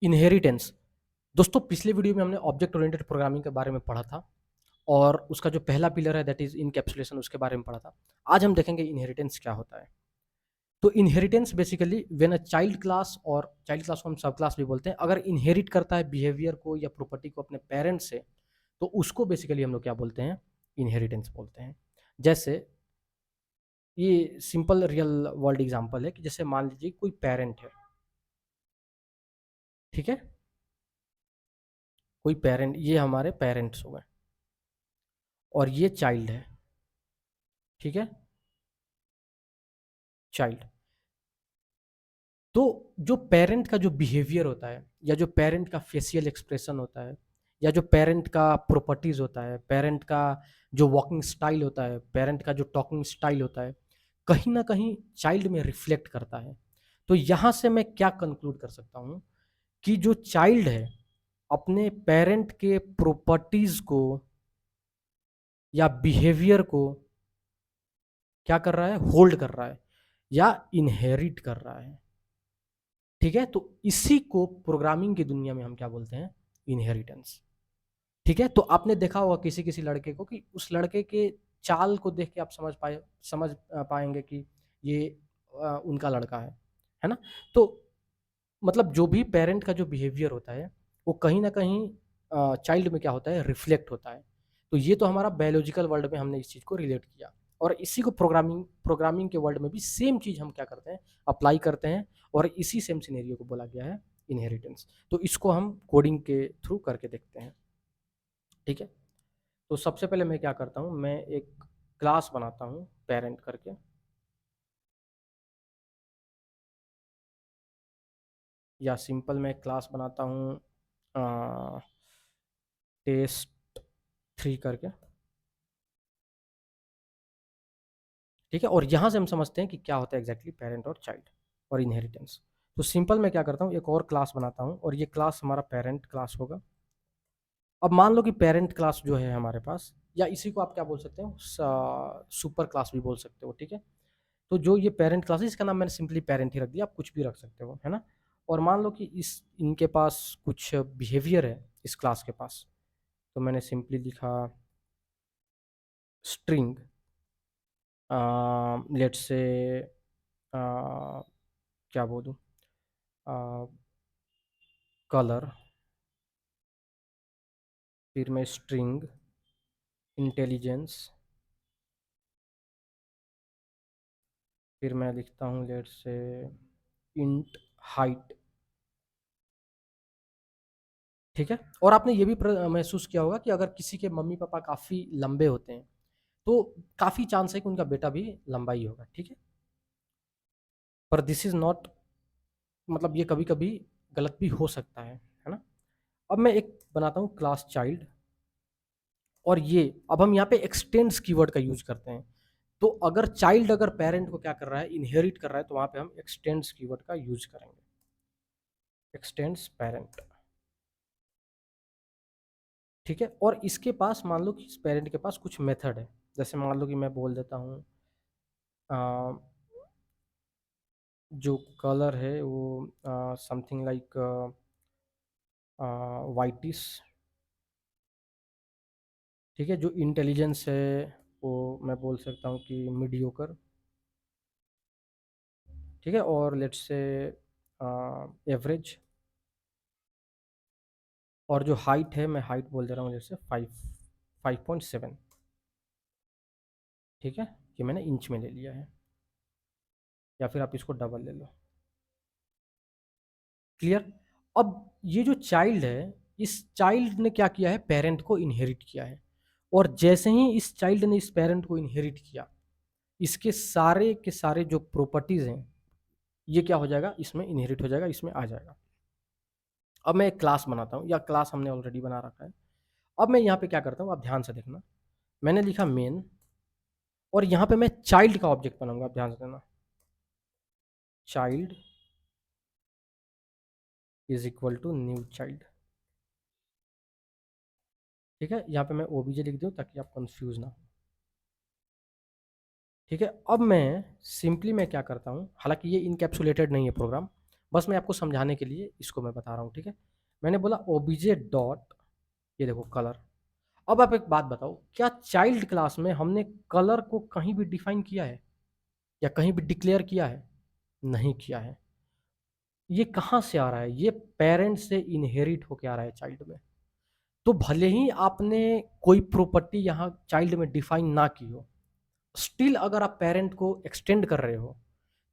Inheritance. दोस्तों पिछले video में हमने ऑब्जेक्ट ओरिएंटेड प्रोग्रामिंग के बारे में पढ़ा था और उसका जो पहला पिलर है दैट इज इनकैप्सुलेशन, उसके बारे में पढ़ा था। आज हम देखेंगे इनहेरिटेंस क्या होता है। तो inheritance basically when a child class, और चाइल्ड क्लास को हम सब क्लास भी बोलते हैं, अगर इनहेरिट करता है बिहेवियर को या प्रॉपर्टी को अपने पेरेंट्स से, तो उसको बेसिकली हम लोग क्या बोलते हैं, इनहेरिटेंस बोलते हैं। जैसे ये सिंपल रियल वर्ल्ड एग्जांपल है कि जैसे मान लीजिए कोई पेरेंट है, ठीक है, कोई पेरेंट, ये हमारे पेरेंट्स हो गए और ये चाइल्ड है, ठीक है, चाइल्ड। तो जो पेरेंट का जो बिहेवियर होता है या जो पेरेंट का फेशियल एक्सप्रेशन होता है या जो पेरेंट का प्रॉपर्टीज होता है, पेरेंट का जो वॉकिंग स्टाइल होता है, पेरेंट का जो टॉकिंग स्टाइल होता है, कहीं ना कहीं चाइल्ड में रिफ्लेक्ट करता है। तो यहाँ से मैं क्या कंक्लूड कर सकता हूँ कि जो चाइल्ड है अपने पेरेंट के प्रॉपर्टीज को या बिहेवियर को क्या कर रहा है, होल्ड कर रहा है या इनहेरिट कर रहा है। ठीक है, तो इसी को प्रोग्रामिंग की दुनिया में हम क्या बोलते हैं, इनहेरिटेंस। ठीक है, तो आपने देखा होगा किसी किसी लड़के को कि उस लड़के के चाल को देख के आप समझ पाएंगे कि ये उनका लड़का है ना। तो मतलब जो भी पेरेंट का जो बिहेवियर होता है वो कहीं ना कहीं चाइल्ड में क्या होता है, रिफ्लेक्ट होता है। तो ये तो हमारा बायोलॉजिकल वर्ल्ड में हमने इस चीज़ को रिलेट किया, और इसी को प्रोग्रामिंग प्रोग्रामिंग के वर्ल्ड में भी सेम चीज़ हम क्या करते हैं, अप्लाई करते हैं, और इसी सेम सिनेरियो को बोला गया है इनहेरिटेंस। तो इसको हम कोडिंग के थ्रू करके देखते हैं। ठीक है, तो सबसे पहले मैं क्या करता हूँ, मैं एक क्लास बनाता हूँ पेरेंट करके, या सिंपल मैं क्लास बनाता हूँ टेस्ट 3 करके। ठीक है, और यहाँ से हम समझते हैं कि क्या होता है एग्जैक्टली पेरेंट और चाइल्ड और इनहेरिटेंस। तो सिंपल मैं क्या करता हूँ, एक और क्लास बनाता हूँ और ये क्लास हमारा पेरेंट क्लास होगा। अब मान लो कि पेरेंट क्लास जो है हमारे पास, या इसी को आप क्या बोल सकते हो, सुपर क्लास भी बोल सकते हो। ठीक है, तो जो ये पेरेंट क्लास है इसका नाम मैंने सिंपली पेरेंट ही रख दिया, आप कुछ भी रख सकते हो, है ना। और मान लो कि इस इनके पास कुछ बिहेवियर है इस क्लास के पास, तो मैंने सिंपली लिखा स्ट्रिंग, लेट्स से क्या बोलूँ, कलर, फिर मैं स्ट्रिंग इंटेलिजेंस, फिर मैं लिखता हूँ लेट्स से इंट हाइट। ठीक है, और आपने ये भी महसूस किया होगा कि अगर किसी के मम्मी पापा काफ़ी लंबे होते हैं तो काफ़ी चांस है कि उनका बेटा भी लंबा ही होगा। ठीक है, पर दिस इज़ नॉट, मतलब ये कभी कभी गलत भी हो सकता है ना। अब मैं एक बनाता हूँ क्लास चाइल्ड, और ये अब हम यहाँ पे एक्सटेंड्स कीवर्ड का यूज करते हैं। तो अगर चाइल्ड अगर पेरेंट को क्या कर रहा है, इनहेरिट कर रहा है, तो वहाँ पे हम एक्सटेंड्स कीवर्ड का यूज करेंगे, एक्सटेंड्स पेरेंट। ठीक है, और इसके पास मान लो कि इस पेरेंट के पास कुछ मेथड है, जैसे मान लो कि मैं बोल देता हूँ जो कलर है वो समथिंग लाइक वाइटिश। ठीक है, जो इंटेलिजेंस है वो मैं बोल सकता हूँ कि मीडियोकर। ठीक है, और लेट्स से एवरेज। और जो हाइट है, मैं हाइट बोल दे रहा हूँ जैसे 5.7। ठीक है, कि मैंने इंच में ले लिया है, या फिर आप इसको डबल ले लो। क्लियर। अब ये जो चाइल्ड है, इस चाइल्ड ने क्या किया है, पेरेंट को इनहेरिट किया है, और जैसे ही इस चाइल्ड ने इस पेरेंट को इनहेरिट किया, इसके सारे के सारे जो प्रॉपर्टीज हैं ये क्या हो जाएगा, इसमें इनहेरिट हो जाएगा, इसमें आ जाएगा। अब मैं एक क्लास बनाता हूँ, या क्लास हमने ऑलरेडी बना रखा है। अब मैं यहाँ पे क्या करता हूँ, आप ध्यान से देखना, मैंने लिखा मेन, और यहाँ पे मैं चाइल्ड का ऑब्जेक्ट बनाऊंगा, आप ध्यान से देना, child is equal to new child. ठीक है, यहाँ पे मैं ओबीजे लिख दूँ ताकि आप कंफ्यूज ना हो। ठीक है, अब मैं सिंपली मैं क्या करता हूँ, हालांकि ये इनकैप्सुलेटेड नहीं है प्रोग्राम, बस मैं आपको समझाने के लिए इसको मैं बता रहा हूँ, ठीक है। मैंने बोला ओबीजे डॉट, ये देखो कलर। अब आप एक बात बताओ, क्या चाइल्ड क्लास में हमने कलर को कहीं भी डिफाइन किया है या कहीं भी डिक्लेयर किया है? नहीं किया है। ये कहाँ से आ रहा है? ये पेरेंट से इनहेरिट होके आ रहा है चाइल्ड में। तो भले ही आपने कोई प्रॉपर्टी यहाँ चाइल्ड में डिफाइन ना की हो, स्टिल अगर आप पेरेंट को एक्सटेंड कर रहे हो,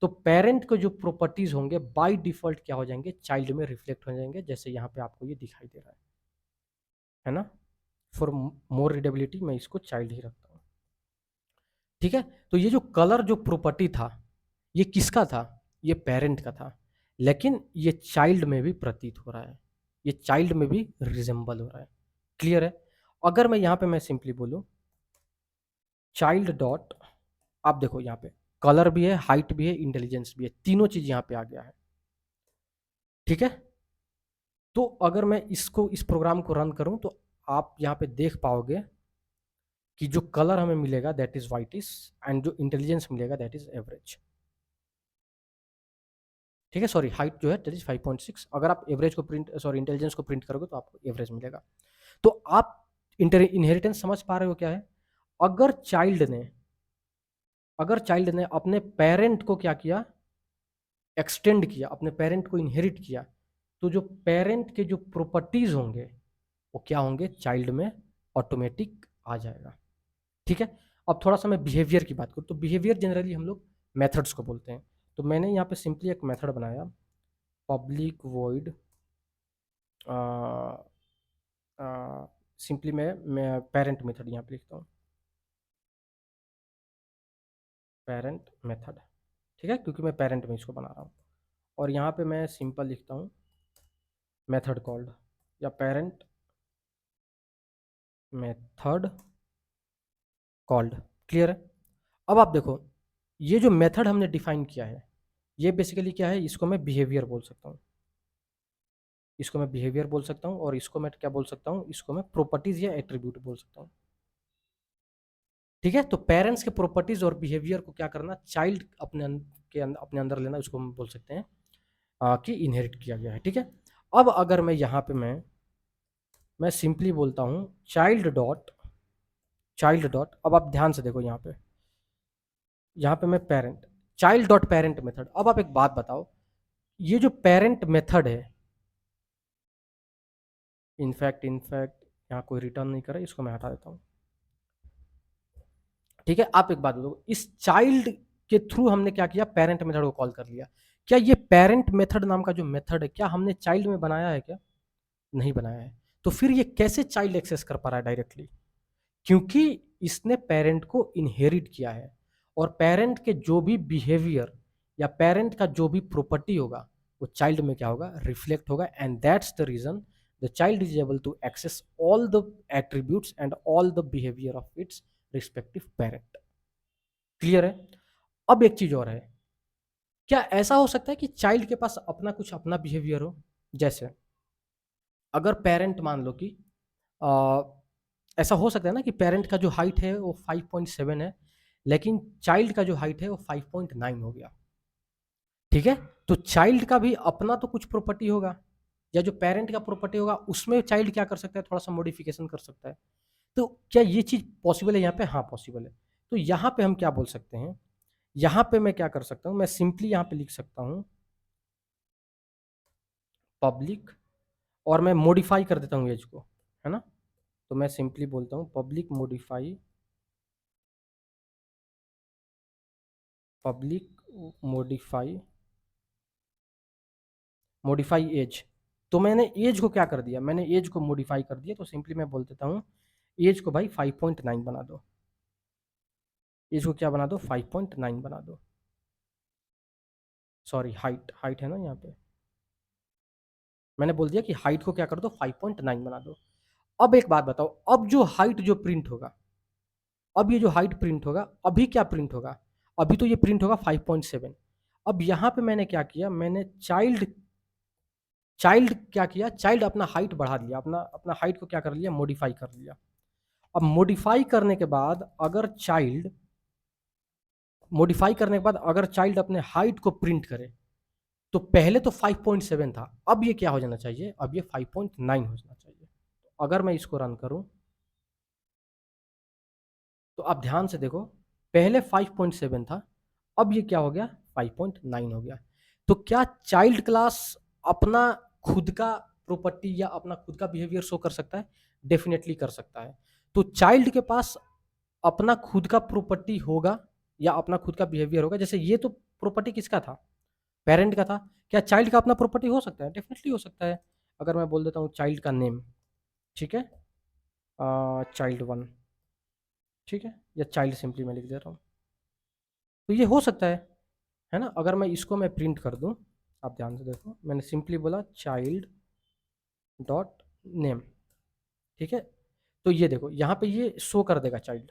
तो पेरेंट के जो प्रॉपर्टीज होंगे बाय डिफॉल्ट क्या हो जाएंगे? चाइल्ड में रिफ्लेक्ट हो जाएंगे, जैसे यहाँ पे आपको ये दिखाई दे रहा है ना। फॉर मोर रीडेबिलिटी मैं इसको चाइल्ड ही रखता हूँ, ठीक है। तो ये जो कलर जो प्रॉपर्टी था, ये किसका था? ये पेरेंट का था, लेकिन ये चाइल्ड में भी प्रतीत हो रहा है, ये चाइल्ड में भी रिजेंबल हो रहा है। क्लियर है? अगर मैं यहाँ पे मैं सिंपली बोलूँ चाइल्ड डॉट, आप देखो यहाँ पे कलर भी है, हाइट भी है, इंटेलिजेंस भी है, तीनों चीज यहाँ पे आ गया है, ठीक है। तो अगर मैं इसको इस प्रोग्राम को रन करूं तो आप यहाँ पे देख पाओगे कि जो कलर हमें मिलेगा दैट इज वाइटिश, एंड जो इंटेलिजेंस मिलेगा दैट इज एवरेज, ठीक है। सॉरी, हाइट जो है दैट इज 5.6। अगर आप एवरेज को प्रिंट, सॉरी इंटेलिजेंस को प्रिंट करोगे तो आपको एवरेज मिलेगा। तो आप इनहेरिटेंस समझ पा रहे हो क्या है? अगर चाइल्ड ने अपने पेरेंट को क्या किया? एक्सटेंड किया, अपने पेरेंट को इनहेरिट किया, तो जो पेरेंट के जो प्रॉपर्टीज होंगे वो क्या होंगे? चाइल्ड में ऑटोमेटिक आ जाएगा, ठीक है। अब थोड़ा सा मैं बिहेवियर की बात करूँ, तो बिहेवियर जनरली हम लोग मेथड्स को बोलते हैं। तो मैंने यहाँ पे सिंपली एक मेथड बनाया, पब्लिक वॉइड, सिंपली मैं पेरेंट मेथड यहाँ पे लिखता हूँ, पेरेंट मेथड, ठीक है, क्योंकि मैं पेरेंट में इसको बना रहा हूँ। और यहाँ पे मैं सिंपल लिखता हूँ मेथड कॉल्ड, या पेरेंट मेथड कॉल्ड। क्लियर है? अब आप देखो, ये जो मेथड हमने डिफाइन किया है, ये बेसिकली क्या है? इसको मैं बिहेवियर बोल सकता हूँ, इसको मैं बिहेवियर बोल सकता हूँ, और इसको मैं क्या बोल सकता हूँ? इसको मैं प्रॉपर्टीज या एट्रीब्यूट बोल सकता हूँ, ठीक है। तो पेरेंट्स के प्रॉपर्टीज और बिहेवियर को क्या करना? चाइल्ड अपने अंदर लेना, उसको हम बोल सकते हैं कि इनहेरिट किया गया है, ठीक है। अब अगर मैं यहाँ पे मैं सिंपली बोलता हूँ चाइल्ड डॉट, अब आप ध्यान से देखो यहाँ पे मैं parent, child dot parent method. अब आप एक बात बताओ, ये जो पेरेंट मेथड है, इनफैक्ट यहाँ कोई रिटर्न नहीं करे, इसको मैं हटा देता हूँ, ठीक है। आप एक बात बताओ, इस चाइल्ड के थ्रू हमने क्या किया? पेरेंट मेथड को कॉल कर लिया। क्या ये पेरेंट मेथड नाम का जो मेथड है, क्या हमने चाइल्ड में बनाया है क्या? नहीं बनाया है। तो फिर ये कैसे चाइल्ड एक्सेस कर पा रहा है डायरेक्टली? क्योंकि इसने पेरेंट को इनहेरिट किया है, और पेरेंट के जो भी बिहेवियर या पेरेंट का जो भी प्रॉपर्टी होगा वो चाइल्ड में क्या होगा? रिफ्लेक्ट होगा, and that's the reason the child is able to access all the attributes and all the behaviour of its respective parent. Clear है? अब एक चीज और है, क्या ऐसा हो सकता है कि चाइल्ड के पास अपना कुछ अपना बिहेवियर हो? जैसे अगर पेरेंट मान लो कि आ, ऐसा हो सकता है ना कि पेरेंट का जो हाइट है वो 5.7 है, लेकिन चाइल्ड का जो हाइट है वो 5.9 हो गया, ठीक है। तो चाइल्ड का भी अपना तो कुछ प्रॉपर्टी होगा, या जो पेरेंट का प्रॉपर्टी होगा उसमें चाइल्ड क्या कर सकता है? थोड़ा सा मॉडिफिकेशन कर सकता है। तो क्या ये चीज पॉसिबल है यहाँ पे? हाँ पॉसिबल है। तो यहाँ पे हम क्या बोल सकते हैं? यहाँ पे मैं क्या कर सकता हूँ? मैं सिंपली यहाँ पे लिख सकता हूँ पब्लिक, और मैं मॉडिफाई कर देता हूँ एज को, है ना। तो मैं सिंपली बोलता हूँ पब्लिक मॉडिफाई एज। तो मैंने एज को क्या कर दिया? मैंने एज को मॉडिफाई कर दिया, तो सिंपली मैं बोल देता हूँ एज को भाई 5.9 बना दो, एज को क्या बना दो? 5.9 बना दो। सॉरी, हाइट है ना यहाँ पे, मैंने बोल दिया कि हाइट को क्या कर दो? 5.9 बना दो। अब एक बात बताओ, अब जो हाइट जो प्रिंट होगा, अब ये जो हाइट प्रिंट होगा, अभी क्या प्रिंट होगा? अभी तो ये प्रिंट होगा 5.7। अब यहाँ पे मैंने क्या किया? मैंने चाइल्ड क्या किया? चाइल्ड अपना हाइट बढ़ा दिया, अपना अपना हाइट को क्या कर लिया? मॉडिफाई कर लिया। अब मॉडिफाई करने के बाद अगर चाइल्ड अपने हाइट को प्रिंट करे, तो पहले तो 5.7 था, अब ये क्या हो जाना चाहिए, अब ये 5.9 हो जाना चाहिए। अगर मैं इसको रन करूं तो आप ध्यान से देखो, पहले 5.7 था, अब ये क्या हो गया, 5.9 हो गया। तो क्या चाइल्ड क्लास अपना खुद का प्रॉपर्टी या अपना खुद का बिहेवियर शो कर सकता है? डेफिनेटली कर सकता है। तो चाइल्ड के पास अपना खुद का प्रॉपर्टी होगा या अपना खुद का बिहेवियर होगा। जैसे ये तो प्रॉपर्टी किसका था, पेरेंट का था। क्या चाइल्ड का अपना प्रॉपर्टी हो सकता है? डेफिनेटली हो सकता है। अगर मैं बोल देता हूँ चाइल्ड का नेम, ठीक है, चाइल्ड 1, ठीक है, या चाइल्ड सिंपली मैं लिख दे रहा हूँ, तो ये हो सकता है ना। अगर मैं इसको मैं प्रिंट कर दूं, आप ध्यान से देखो, मैंने सिंपली बोला चाइल्ड डॉट नेम, ठीक है, तो ये देखो यहाँ पे ये शो कर देगा चाइल्ड,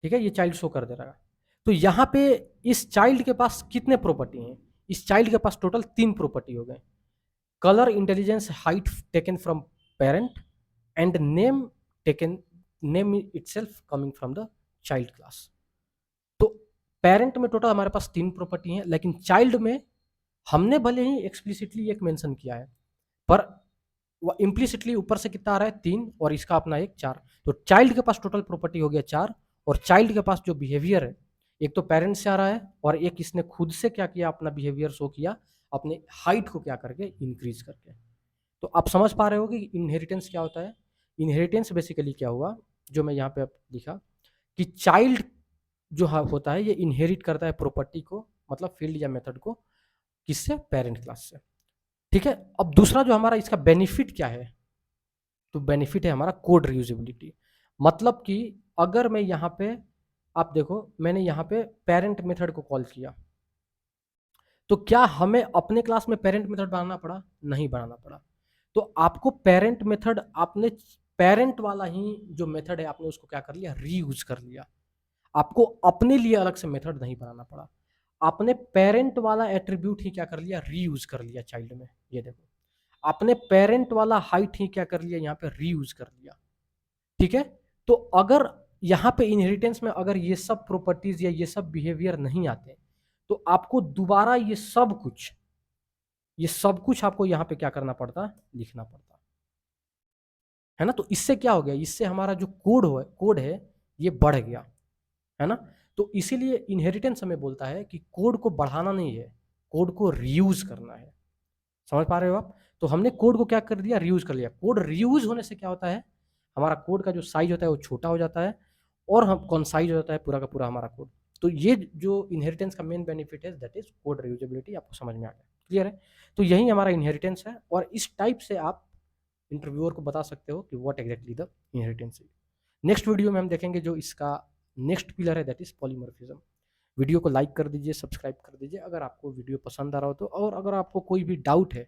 ठीक है, ये चाइल्ड शो कर दे रहा है। तो यहाँ पे इस चाइल्ड के पास कितने प्रॉपर्टी हैं? इस चाइल्ड के पास टोटल 3 प्रॉपर्टी हो गए। Colour, intelligence, height taken from parent and name taken, name itself coming from the child class. तो पेरेंट में टोटल हमारे पास 3 प्रॉपर्टी हैं, लेकिन चाइल्ड में हमने भले ही एक्सप्लिसिटली एक मेंशन किया है, पर वो इम्प्लिसिटली ऊपर से कितना आ रहा है, 3, और इसका अपना एक 4। तो चाइल्ड के पास टोटल प्रॉपर्टी हो गया 4, और चाइल्ड के पास जो बिहेवियर है, एक तो पेरेंट से आ रहा है, और एक इसने खुद से क्या किया, अपना बिहेवियर शो किया, अपने हाइट को क्या करके, इंक्रीज करके। तो आप समझ पा रहे हो कि इनहेरिटेंस क्या होता है। इनहेरिटेंस बेसिकली क्या हुआ, जो मैं यहाँ पे लिखा, कि चाइल्ड जो होता है ये इनहेरिट करता है प्रॉपर्टी को, मतलब फील्ड या मेथड को, किससे, पेरेंट क्लास से, ठीक है। अब दूसरा जो हमारा इसका बेनिफिट क्या है, तो बेनिफिट है हमारा कोड रीयूजेबिलिटी। मतलब कि अगर मैं यहाँ पे, आप देखो मैंने यहाँ पे पेरेंट मेथड को कॉल किया, तो क्या हमें अपने क्लास में पेरेंट मेथड बनाना पड़ा? नहीं बनाना पड़ा। तो आपको पेरेंट मेथड, आपने पेरेंट वाला ही जो मेथड है आपने उसको क्या कर लिया, रीयूज कर लिया। आपको अपने लिए अलग से मेथड नहीं बनाना पड़ा, आपने पेरेंट वाला एट्रीब्यूट ही क्या कर लिया, रीयूज कर लिया चाइल्ड में। ये देखो, आपने पेरेंट वाला हाइट ही क्या कर लिया, यहाँ पे रीयूज कर लिया, ठीक है। तो अगर यहाँ पे इनहेरिटेंस में अगर ये सब प्रॉपर्टीज या ये सब बिहेवियर नहीं आते, तो आपको दोबारा ये सब कुछ आपको यहाँ पे क्या करना पड़ता, लिखना पड़ता, है ना। तो इससे क्या हो गया, इससे हमारा जो कोड है ये बढ़ गया, है ना। तो इसीलिए इनहेरिटेंस हमें बोलता है कि कोड को बढ़ाना नहीं है, कोड को रीयूज करना है। समझ पा रहे हो आप? तो हमने कोड को क्या कर दिया, रीयूज कर लिया। कोड रीयूज होने से क्या होता है, हमारा कोड का जो साइज होता है वो छोटा हो जाता है, और हम कॉन्साइज हो जाता है पूरा का पूरा हमारा कोड। तो ये जो इनहेरिटेंस का मेन बेनिफिट है, दैट इज कोड रीयूजेबिलिटी। आपको समझ में आ गया, क्लियर है? तो यही हमारा इनहेरिटेंस है, और इस टाइप से आप इंटरव्यूअर को बता सकते हो कि what exactly the inheritance is. Next video में हम देखेंगे जो इसका नेक्स्ट पिलर है, दैट इज पॉलीमॉर्फिज्म। वीडियो को लाइक कर दीजिए, सब्सक्राइब कर दीजिए अगर आपको वीडियो पसंद आ रहा हो तो, और अगर आपको कोई भी डाउट है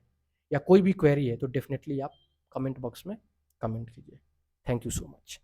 या कोई भी क्वेरी है तो डेफिनेटली आप कमेंट बॉक्स में कमेंट कीजिए। Thank you so much.